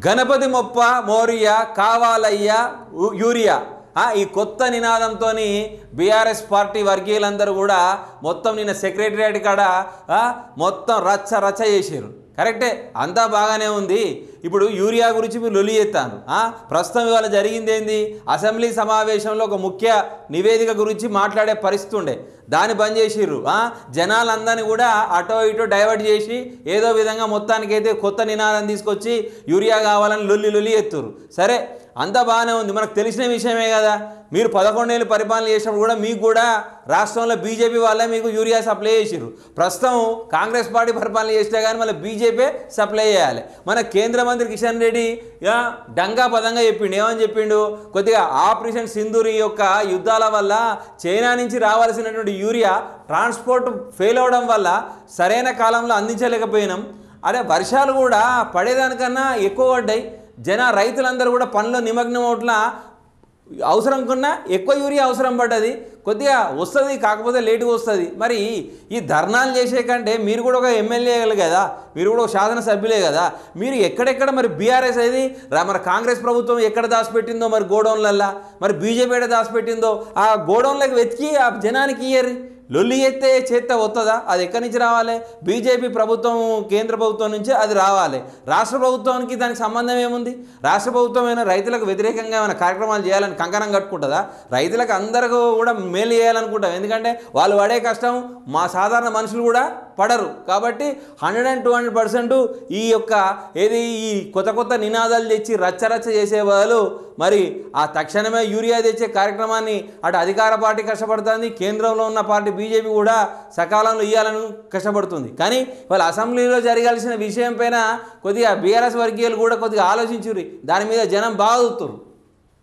గణపతి మొప్ప మోరియా కావాలయ్యా యూరియా ఈ కొత్త నినాదంతో బీఆర్ఎస్ పార్టీ వర్గీయులందరూ కూడా మొత్తం నిన్న సెక్రటరియట్ కాడ మొత్తం రచ్చ రచ్చ చేశారు. కరెక్టే, అంతా బాగానే ఉంది. ఇప్పుడు యూరియా గురించి మీరు లొలి చేస్తాను. ప్రస్తుతం ఇవాళ జరిగింది ఏంది, అసెంబ్లీ సమావేశంలో ఒక ముఖ్య నివేదిక గురించి మాట్లాడే పరిస్థితి ఉండే, దాన్ని బంద్ చేసిర్రు. జనాలందరినీ కూడా అటో ఇటో డైవర్ట్ చేసి ఏదో విధంగా మొత్తానికైతే కొత్త నినాదం తీసుకొచ్చి యూరియా కావాలని లొల్లి ఎత్తురు. సరే, అంతా బాగానే ఉంది, మనకు తెలిసిన విషయమే కదా. మీరు 11 ఏళ్ళు పరిపాలన చేసినప్పుడు కూడా మీకు కూడా రాష్ట్రంలో బీజేపీ వాళ్ళే మీకు యూరియా సప్లై చేసిర్రు. ప్రస్తుతం కాంగ్రెస్ పార్టీ పరిపాలన చేసినా కానీ మళ్ళీ బీజేపీ సప్లై చేయాలి. మన కేంద్ర మంత్రి కిషన్ రెడ్డి డంగా పదంగా చెప్పిండు. ఏమని చెప్పిండు, కొద్దిగా ఆపరేషన్ సింధూర్ యొక్క యుద్ధాల వల్ల చైనా నుంచి రావాల్సినటువంటి యూరియా ట్రాన్స్పోర్ట్ ఫెయిల్ అవడం వల్ల సరైన కాలంలో అందించలేకపోయినాం. అదే వర్షాలు కూడా పడేదానికన్నా ఎక్కువ పడ్డాయి. రైతులందరూ కూడా పనిలో నిమగ్నం అవట్లా, అవసరం కన్నా ఎక్కువ యూరియా అవసరం పడ్డది. కొద్దిగా వస్తుంది, కాకపోతే లేటుగా వస్తుంది. మరి ఈ ధర్నాలు చేసే కంటే మీరు కూడా ఒక ఎమ్మెల్యేలు కదా, మీరు కూడా ఒక శాసనసభ్యులే కదా, మీరు ఎక్కడెక్కడ మరి బీఆర్ఎస్ అది మరి కాంగ్రెస్ ప్రభుత్వం ఎక్కడ దాచిపెట్టిందో మరి గోడౌన్లల్లో, మరి బీజేపీ ఎక్కడ దాచిపెట్టిందో ఆ గోడౌన్లకు వెతికి ఆ జనానికి ఇయ్యరు. లొల్లి చేస్తే వస్తుందా? అది ఎక్కడి నుంచి రావాలి? బీజేపీ ప్రభుత్వం కేంద్ర ప్రభుత్వం నుంచి అది రావాలి. రాష్ట్ర ప్రభుత్వానికి దానికి సంబంధం ఏముంది? రాష్ట్ర ప్రభుత్వం అయినా రైతులకు వ్యతిరేకంగా ఏమైనా కార్యక్రమాలు చేయాలని కంకణం కట్టుకుంటుందా? రైతులకు అందరికీ కూడా మేలు చేయాలనుకుంటాం. ఎందుకంటే వాళ్ళు పడే కష్టం మా సాధారణ మనుషులు కూడా పడరు. కాబట్టి 100% ఈ యొక్క ఈ కొత్త నినాదాలు తెచ్చి రచ్చరచ్చ చేసే వాళ్ళు మరి ఆ తక్షణమే యూరియా తెచ్చే కార్యక్రమాన్ని అటు అధికార పార్టీ కష్టపడుతుంది, కేంద్రంలో ఉన్న పార్టీ బీజేపీ కూడా సకాలంలో ఇవ్వాలని కష్టపడుతుంది. కానీ వాళ్ళ అసెంబ్లీలో జరగాల్సిన విషయం పైన కొద్దిగా బీఆర్ఎస్ వర్గీయులు కూడా కొద్దిగా ఆలోచించుర్రి, దాని మీద జనం బాగా చూస్తారు.